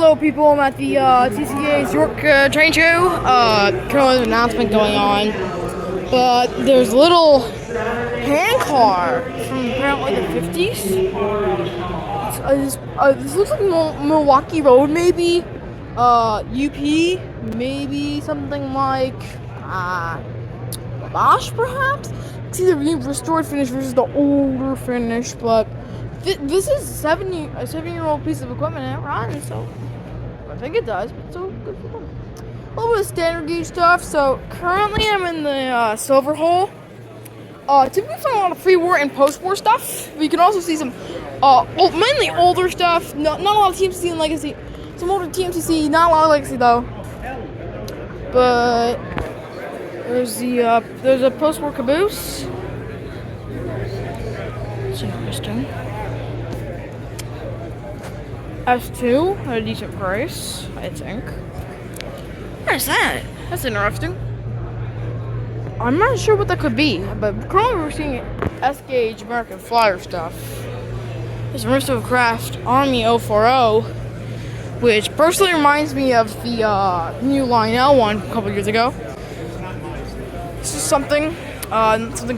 Hello people, I'm at the TCA's York train show. Currently there's an announcement going on. But there's a little hand car from apparently the 50s. This looks like Milwaukee Road maybe. UP, maybe something like Bosch perhaps? It's either the restored finish versus the older finish, but this is a 7-year-old piece of equipment and it runs, so I think it does, but so good for them. A little bit of standard gauge stuff. So currently I'm in the silver hole. Typically find a lot of pre-war and post-war stuff. We can also see some mainly older stuff. Not a lot of TMCC and Legacy. Some older TMCC, not a lot of Legacy though. But there's a post-war caboose. It's interesting. S2 at a decent price, I think. What is that? That's interesting. I'm not sure what that could be, but currently we're seeing S-Gauge American Flyer stuff. There's a Risto Craft Army 040, which personally reminds me of the new Lionel one a couple years ago. This is something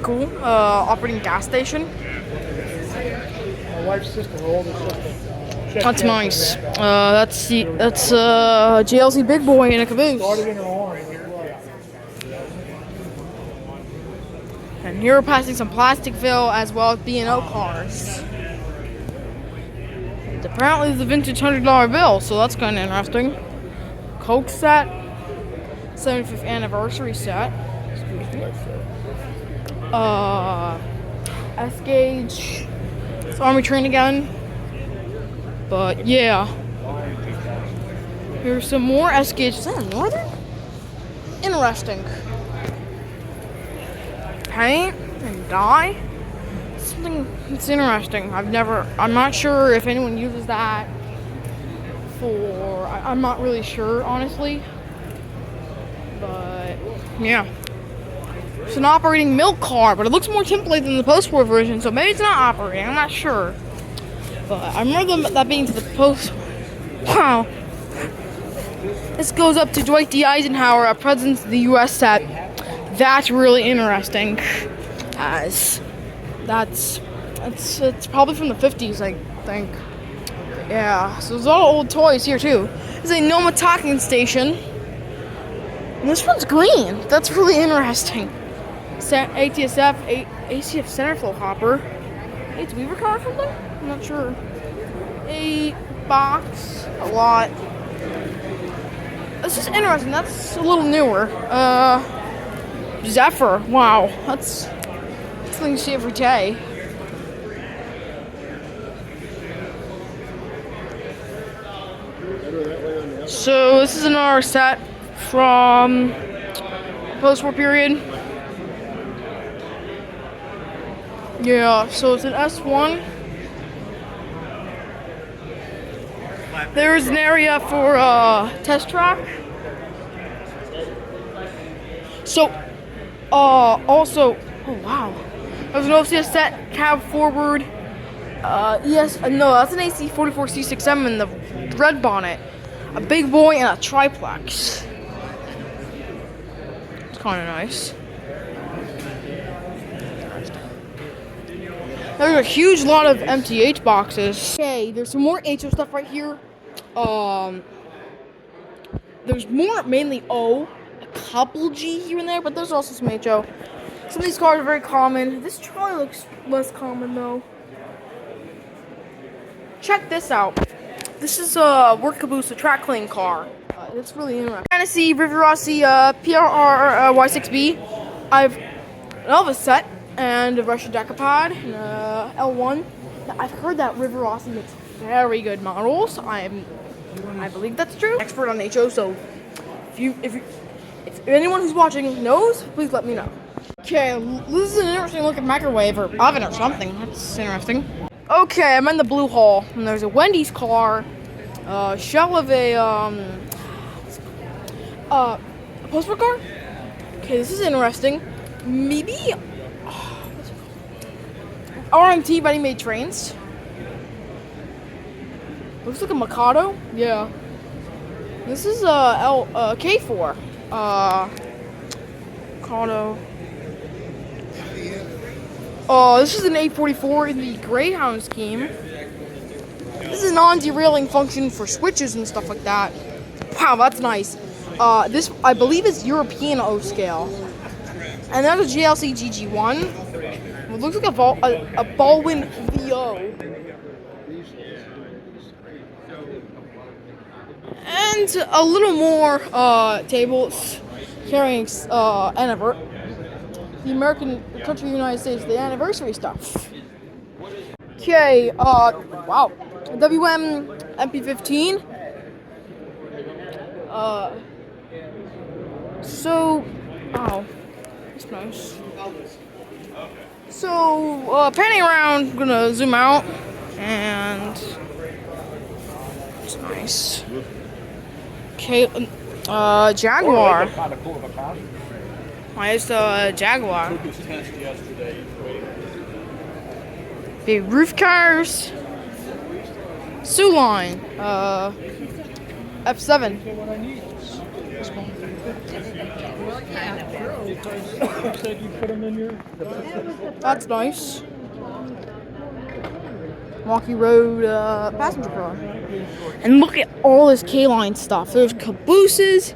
cool. Operating gas station. My wife's sister, her older sister. That's nice. That's JLC Big Boy in a caboose. Started in her arm. And here we're passing some Plasticville as well as B&O cars. And apparently it's a vintage $100 bill, so that's kind of interesting. Coke set, 75th anniversary set. Excuse me. S-Gauge. It's Army train again. But yeah. Here's some more S-Gauge. Is that a Northern? Interesting. Paint and dye. Something that's interesting. I'm not sure if anyone uses that for, I'm not really sure, honestly. But yeah. It's an operating milk car, but it looks more template than the post-war version, so maybe it's not operating, I'm not sure. But I remember that being to the post. Wow. This goes up to Dwight D. Eisenhower, a President of the U.S. set. That's really interesting. As it's probably from the 50s, I think. Yeah. So there's a lot of old toys here too. There's a Noma Talking Station. And this one's green. That's really interesting. ATSF ACF Centerflow Hopper. It's Weaver car or something? I'm not sure. A box, a lot. This is interesting. That's a little newer. Zephyr. Wow, that's something you see every day. So this is another set from post-war period. Yeah, so it's an S1. There's an area for test track. So, also, oh wow, there's an OCS set, cab forward. No, that's an AC44C6M in the red bonnet, a big boy, and a triplex. It's kind of nice. There's a huge lot of MTH boxes. Okay, there's some more HO stuff right here. There's more, mainly O, a couple G here and there, but there's also some HO. Some of these cars are very common. This trolley looks less common though. Check this out. This is a work caboose, a track clean car. It's really interesting. Fantasy River Rossi PRR Y6B. I've an Elvis set. And a Russian Decapod, and L1. I've heard that River Rossi makes very good models. I believe that's true. Expert on HO, so if anyone who's watching knows, please let me know. Okay, this is an interesting looking microwave or oven or something. That's interesting. Okay, I'm in the blue hall, and there's a Wendy's car, shell of a post-war car. Okay, this is interesting. Maybe. RMT Ready Made Trains. Looks like a Mikado. Yeah. This is K4. Cardo. This is an 844 in the Greyhound scheme. This is a non-derailing function for switches and stuff like that. Wow, that's nice. This, I believe, is European O scale. And there's a GLC GG1. It looks like a Baldwin VO. And a little more tables carrying the American country of the United States, the anniversary stuff. Okay, wow. WM MP15. Oh, that's nice. So, panning around, I'm gonna zoom out, and it's nice. Okay, Jaguar. Why is the Jaguar? Big roof cars. Soo Line. F7. That's nice. Rocky Road passenger car. And look at all this K-Line stuff. There's cabooses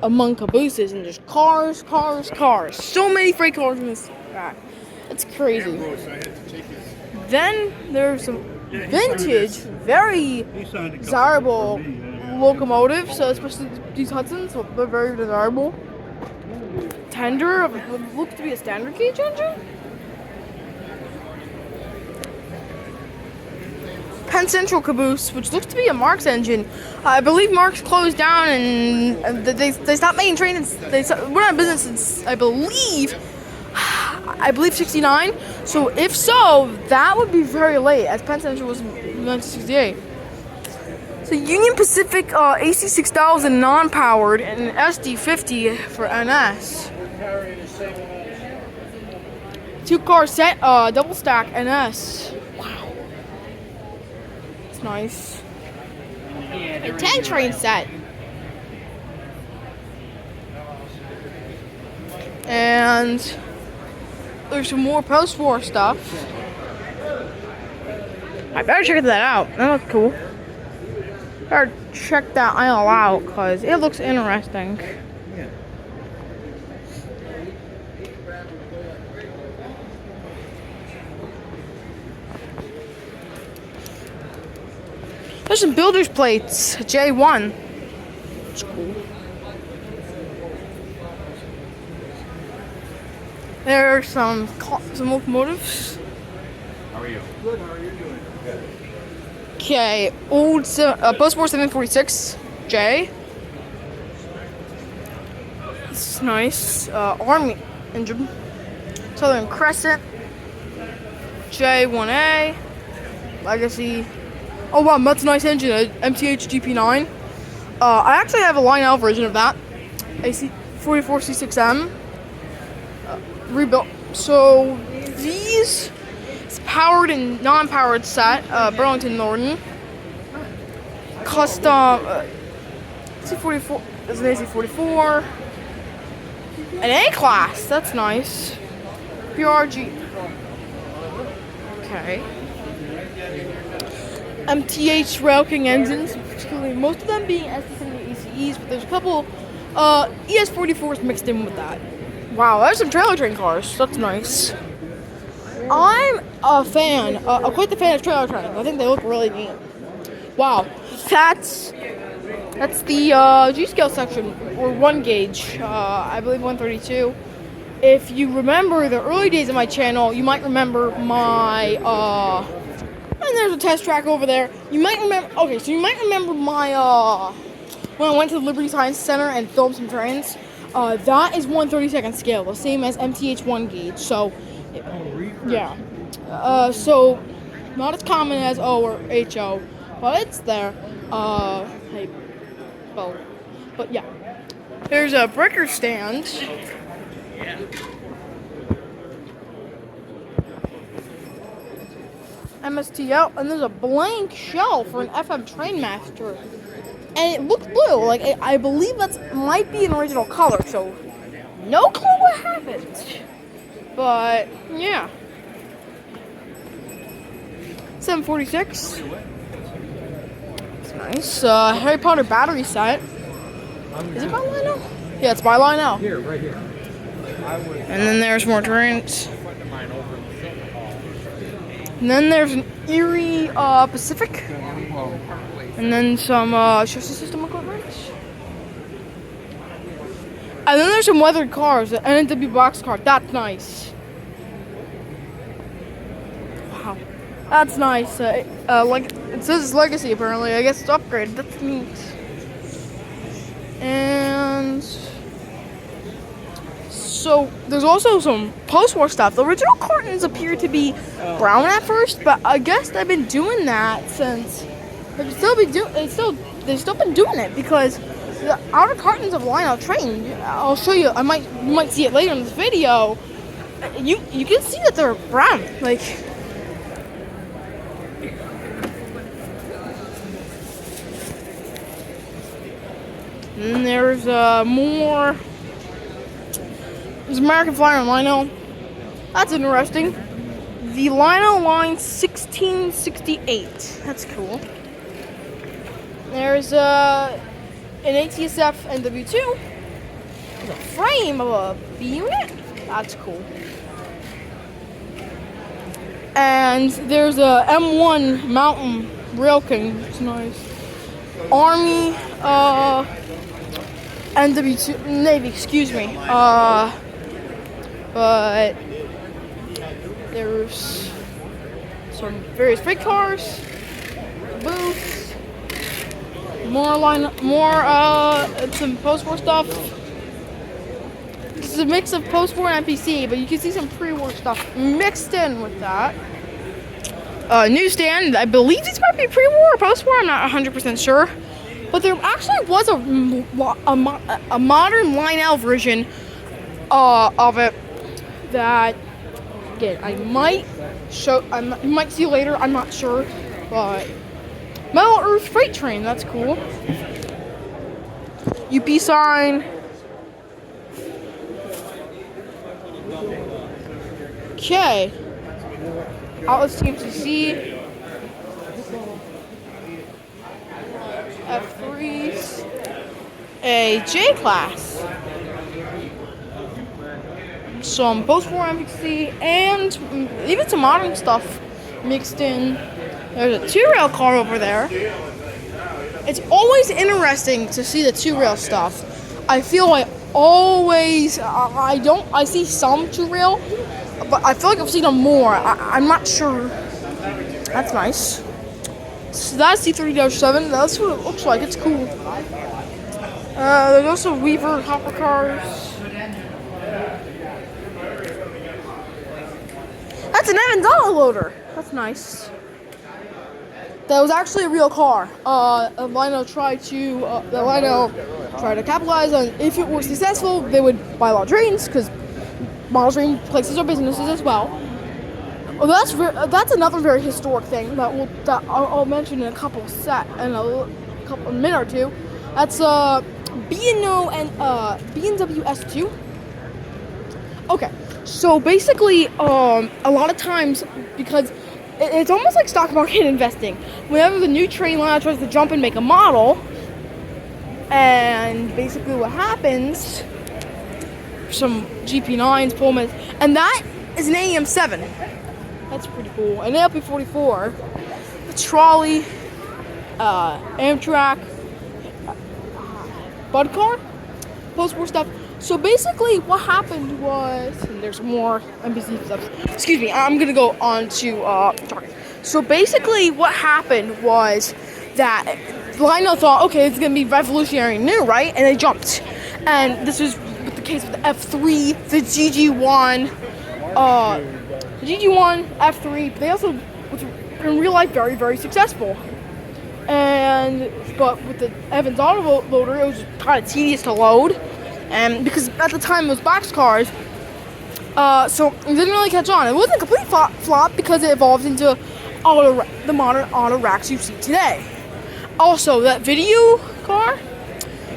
among cabooses, and there's cars. So many freight cars in this track. It's crazy. Then there's some vintage, very desirable locomotives, especially these Hudsons, so they're very desirable. Tender, what looks to be a standard gauge engine. Penn Central caboose, which looks to be a Marx engine. I believe Marx closed down and they stopped making trains. They went out of business since I believe 69. So if so, that would be very late, as Penn Central was in 1968. So Union Pacific AC6000 non-powered and SD50 for NS. 2-car set, double stack NS. Wow. It's nice. A 10 train set. And there's some more post-war stuff. I better check that out. That looks cool. Better check that aisle out because it looks interesting. Yeah. There's some builder's plates. J1. It's cool. There's some locomotives. How are you? Good. How are you doing? Good. Okay, old post-war 746 J. This is nice. Army engine. Southern Crescent. J1A. Legacy. Oh wow, that's a nice engine. MTH GP9. I actually have a Line L version of that. AC44C6M. Rebuilt. So these. Powered and non-powered set, Burlington Norton. Custom C44 is an AC44. An A-class, that's nice. PRG. Okay. MTH Rail King engines, particularly most of them being SD70 ACEs, but there's a couple ES44s mixed in with that. Wow, there's some trailer train cars. That's nice. I'm a fan, quite the fan of trailer trains. I think they look really neat. Wow, that's the G-scale section, or 1 gauge, I believe 132. If you remember the early days of my channel, you might remember my, and there's a test track over there. You might remember, okay, so you might remember my, when I went to the Liberty Science Center and filmed some trains. That is 1/32 scale, the same as MTH 1 gauge, so, yeah. So, not as common as O or HO, but it's there. Hey, well, but yeah. There's a breaker stand. Yeah. MSTL, and there's a blank shell for an FM Trainmaster. and it looked blue. Like I believe that might be an original color. So no clue what happened. But yeah, 746. It's nice. Harry Potter battery set. Is it by Lionel? Yeah, it's by Lionel. Here, right here. And then there's more drinks. And then there's an Erie Pacific. And then some chassis system equipment. And then there's some weathered cars, an NW box car. That's nice. Wow, that's nice. Like it says it's legacy apparently. I guess it's upgraded. That's neat. And so there's also some post-war stuff. The original cartons appear to be brown at first, but I guess they've been doing that since. They've still been doing it because the outer cartons of Lionel train. I'll show you. You might see it later in this video. You can see that they're brown. Like. And then there's more. There's American Flyer and Lionel. That's interesting. The Lionel line 1668. That's cool. There's an ATSF NW2. There's a frame of a B unit. That's cool. And there's a M1 Mountain Rail King. It's nice. Army NW2 Navy. Excuse me. But there's some various freight cars, booths, some post-war stuff. This is a mix of post-war and NPC, but you can see some pre-war stuff mixed in with that. Newsstand, I believe these might be pre-war or post-war, I'm not 100% sure. But there actually was a modern Lionel version of it that, again, I might you might see later, I'm not sure. But Metal Earth Freight Train, that's cool. UP sign. Okay. Atlas TMCC. F3s. A J class. Some post-war MPC and even some modern stuff mixed in. There's a two-rail car over there. It's always interesting to see the two-rail stuff. I feel like always, I see some two-rail, but I feel like I've seen them more. I'm not sure. That's nice. So that's C3-7. That's what it looks like. It's cool. There's also Weaver hopper cars. That's an Evans autoloader. That's nice. That was actually a real car. Lionel tried to capitalize on. If it were successful, they would buy a lot of trains because model train places are businesses as well. Well, that's another very historic thing that I'll mention in a minute or two. That's B&O and B&W S2. Okay, so basically, a lot of times because it's almost like stock market investing. Whenever the new train line tries to jump and make a model, and basically what happens, some GP9s, Pullmans, and that is an AEM7. That's pretty cool. An LP44, a trolley, Amtrak, Bud car, post-war stuff. So basically what happened was, and there's more NPC stuff. Excuse me, I'm gonna go on to talking. So basically what happened was that Lionel thought, okay, it's gonna be revolutionary new, right? And they jumped. And this was with the case with the F3, the GG1, F3. They also was in real life very, very successful. But with the Evans autoloader, it was kind of tedious to load. And because at the time it was box cars, so it didn't really catch on. It wasn't a complete flop because it evolved into the modern auto racks you see today. Also, that video car.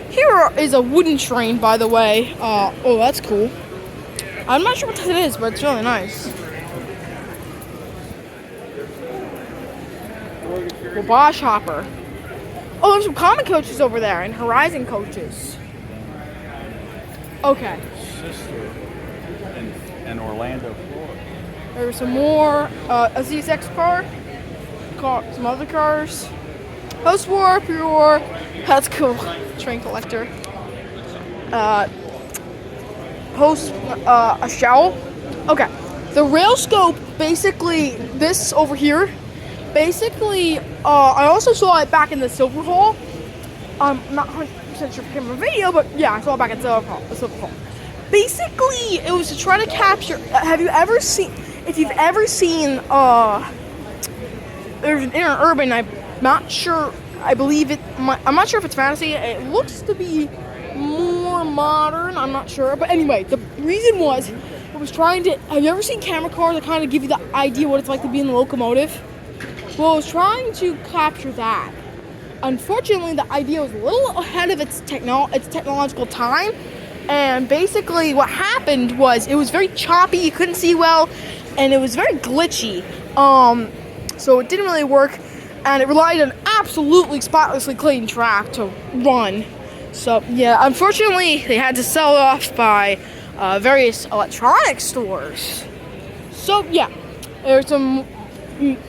Here is a wooden train, by the way. Oh, that's cool. I'm not sure what it is, but it's really nice. Wabash Hopper. Oh, there's some common coaches over there and Horizon coaches. Okay. Sister in Orlando, Florida. There's some more. A ZSX car. Some other cars. Post-war, pre-war. That's cool. Train collector. A shell. Okay. The rail scope, basically, this over here. Basically, I also saw it back in the Silver Hall. I'm not 100% sure if it came from a video, but yeah, I saw it back in the Silver Hall. Basically, it was to try to capture. Have you ever seen? If you've ever seen, there's an Interurban. I'm not sure. I believe it. I'm not sure if it's fantasy. It looks to be more modern. I'm not sure, but anyway, the reason was I was trying to. Have you ever seen camera cars that kind of give you the idea what it's like to be in the locomotive? Well, I was trying to capture that. Unfortunately, the idea was a little ahead of its technological time, and basically what happened was it was very choppy, you couldn't see well, and it was very glitchy. So it didn't really work, and it relied on absolutely spotlessly clean track to run. So yeah, unfortunately, they had to sell it off by various electronic stores. So yeah, there's some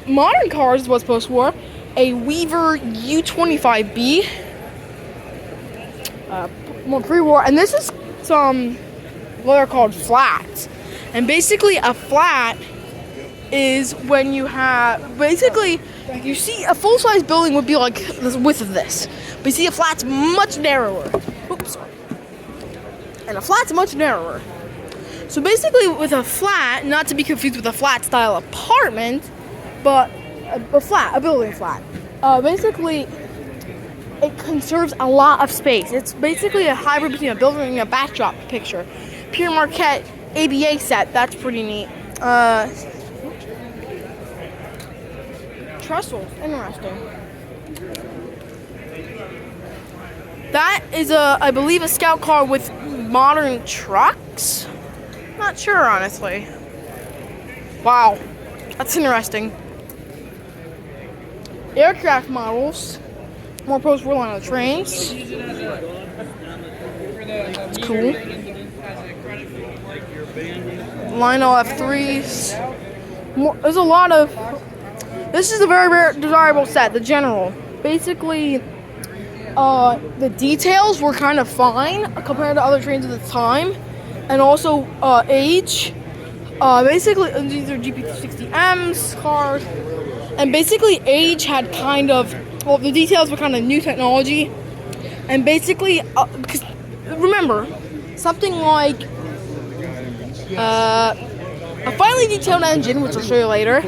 modern cars was post-war. A Weaver U25B, more pre-war, and this is some what are called flats. And basically, a flat is when you have you see a full-size building would be like the width of this, but you see a flat's much narrower. Oops, sorry. And a flat's much narrower. So basically, with a flat, not to be confused with a flat-style apartment, but a building flat. Basically, it conserves a lot of space. It's basically a hybrid between a building and a backdrop picture. Pierre Marquette ABA set, that's pretty neat. Trestles, interesting. That is I believe a scout car with modern trucks? Not sure, honestly. Wow, that's interesting. Aircraft models, more post-war line of trains. It's cool. Lionel F3s. There's a lot of. This is a very, very desirable set, the General. Basically, the details were kind of fine compared to other trains at the time, and also age. Basically, these are GP60Ms cars. And basically, age had kind of, well, the details were kind of new technology. And basically, because remember, something like a finely detailed engine, which I'll show you later,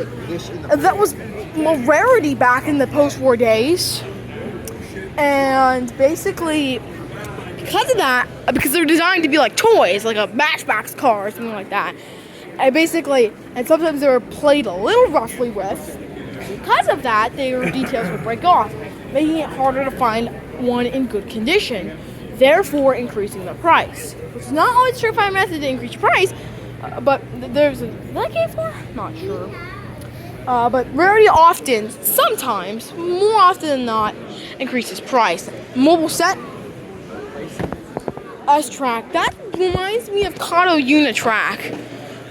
that was a rarity back in the post-war days. And basically, because of that, because they were designed to be like toys, like a Matchbox car or something like that. And sometimes they were played a little roughly with. Because of that, their details would break off, making it harder to find one in good condition, therefore increasing the price. Which is not always a surefire method to increase price, but there's that came for? Not sure. But rarity often, sometimes, more often than not, increases price. Mobile set, S-Track. That reminds me of Kato Unitrack,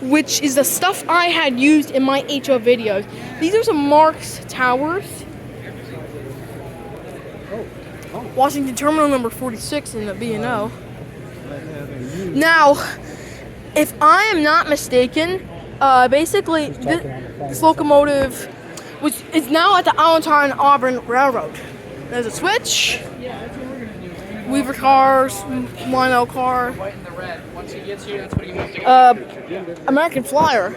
which is the stuff I had used in my HO videos. These are some Marx towers. Washington Terminal number 46 in the B&O. Now, if I am not mistaken, basically this locomotive, which is now at the Allentown Auburn Railroad. There's a switch. Weaver cars, Lionel car. American Flyer.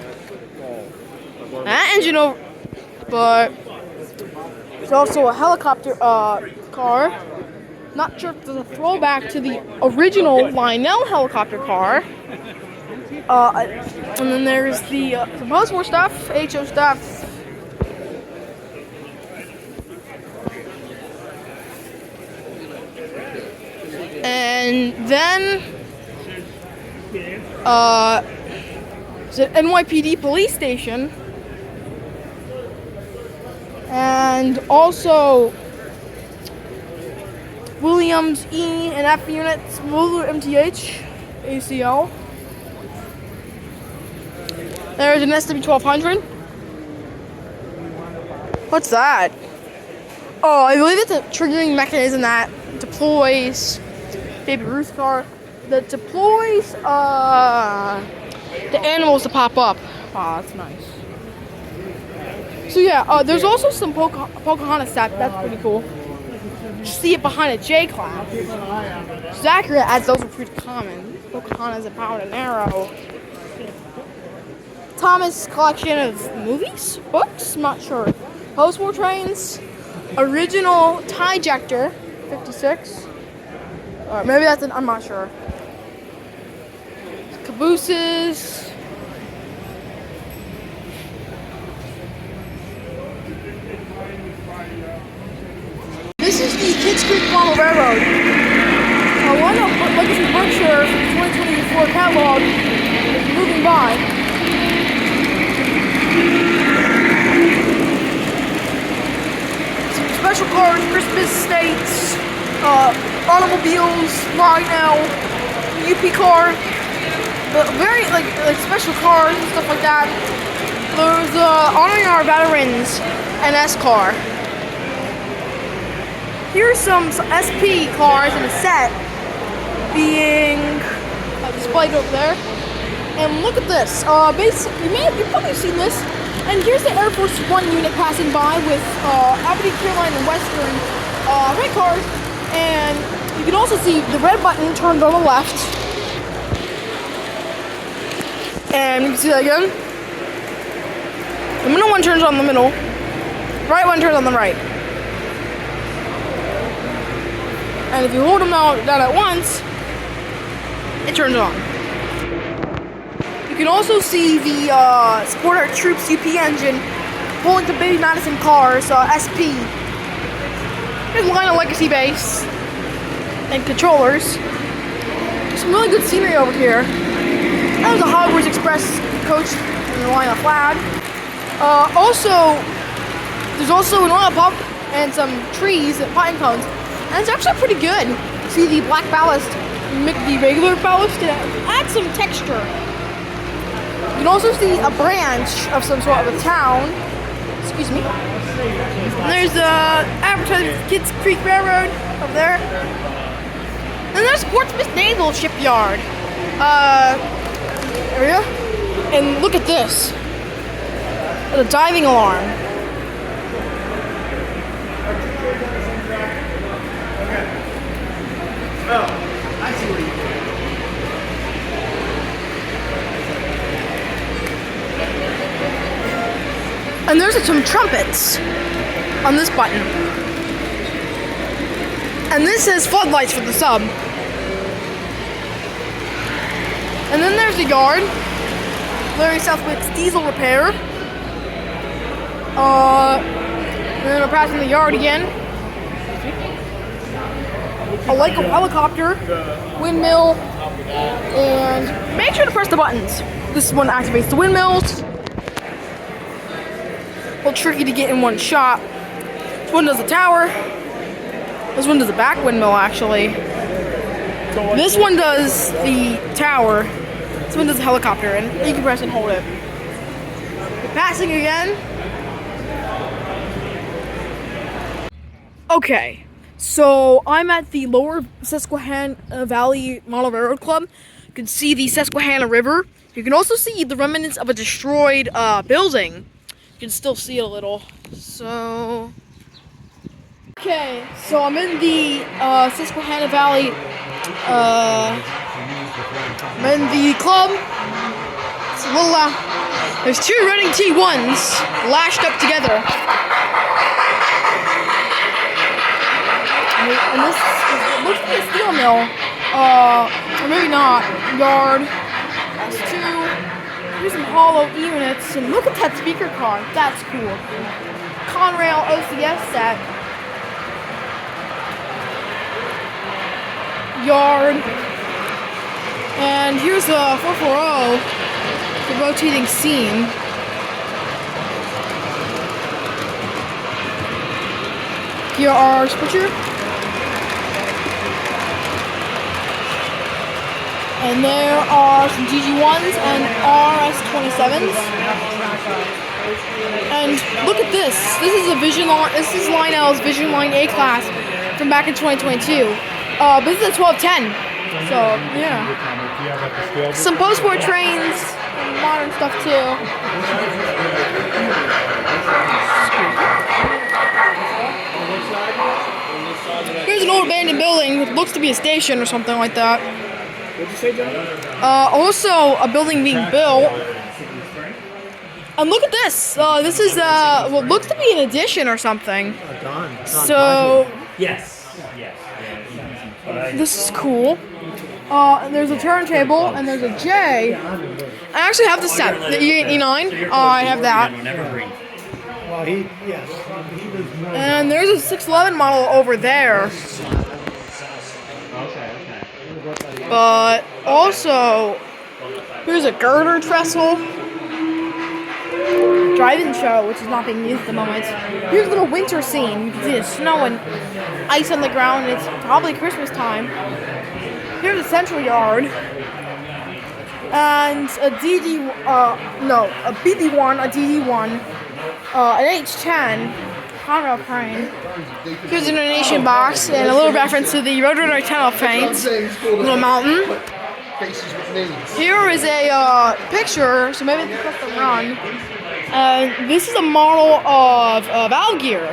That engine over, but there's also a helicopter car. Not sure if there's a throwback to the original Lionel helicopter car. And then there's the post-war stuff, HO stuff. And then it's an NYPD police station. And also Williams E and F units, Muller MTH, ACL. There's an SW1200. What's that? Oh, I believe it's a triggering mechanism that deploys Baby Ruth car. That deploys the animals to pop up. Oh, that's nice. So yeah, there's also some Pocahontas stats. That's pretty cool. You see it behind a J class. It's accurate as those are pretty common. Pocahontas, a pound and arrow. Thomas collection of movies, books, I'm not sure. Post-war trains, original tie ejector, 56. Or maybe that's I'm not sure. Cabooses. This is the Kids Creek Model Railroad. One of Legacy Berkshire 2024 catalog is moving by. Some special cars, Christmas estates, automobiles, Rhino, UP car, but very like special cars and stuff like that. There's honoring our veterans NS car. Here's some SP cars in a set being displayed over there. And look at this. Basically, you've probably seen this. And here's the Air Force One unit passing by with Aberdeen, Carolina, and Western red cars. And you can also see the red button turned on the left. And you can see that again. The middle one turns on the middle. Right one turns on the right. And if you hold them down at once, it turns on. You can also see the Support Our Troops UP engine pulling the Baby Madison cars, SP. There's a line of Legacy base and controllers. Some really good scenery over here. There's a Hogwarts Express coach in the line of flag. There's also an oil pump and some trees and pine cones. And it's actually pretty good. See the black ballast, the regular ballast, and add some texture. You can also see a branch of some sort of a town. Excuse me. And there's the advertisement for Kids Creek Railroad over there. And there's Portsmouth Naval Shipyard area. And look at this. The diving alarm. Oh, I see what you did. And there's some trumpets on this button. And this says floodlights for the sub. And then there's the yard. Larry Southwick's diesel repair. And then we're passing the yard again. A Leica helicopter, windmill, and make sure to press the buttons. This one activates the windmills. A little tricky to get in one shot. This one does the tower. This one does the back windmill, actually. This one does the tower. This one does the helicopter, and you can press and hold it. We're passing again. Okay. So I'm at the Lower Susquehanna Valley Model Railroad Club. You can see the Susquehanna River. You can also see the remnants of a destroyed building. You can still see it a little. So, okay, so I'm in the Susquehanna Valley. I'm in the club. It's a little loud. There's two running T1s lashed up together. And this looks like a steel mill, or maybe not. Yard. That's two. Here's some hollow units, and look at that speaker car. That's cool. Conrail OCS set. yard. And here's the 440, the rotating scene. Here are switcher. And there are some GG1s and RS27s. And look at this. This is a This is Lionel's Vision Line A class from back in 2022. But this is a 1210. So yeah. Some post-war trains and modern stuff too. Here's an old abandoned building. It looks to be a station or something like that. What'd you say, John? Also, a building being built. And look at this. This is what looks to be an addition or something. So Yes. this is cool. And there's a turntable and there's a J. I actually have the set, the E8, E9. I have that. Well, he was known. And there's a 611 model over there. But also, here's a girder trestle. Drive-in show, which is not being used at the moment. Here's a little winter scene. You can see the snow and ice on the ground. It's probably Christmas time. Here's a central yard. And a a BB1, a DD1, an H10, Conrail crane. Here's a donation box and a little reference to the Roadrunner Tunnel Paint, little mountain. Here is a picture, so maybe it's just a run. This is a model of Algear.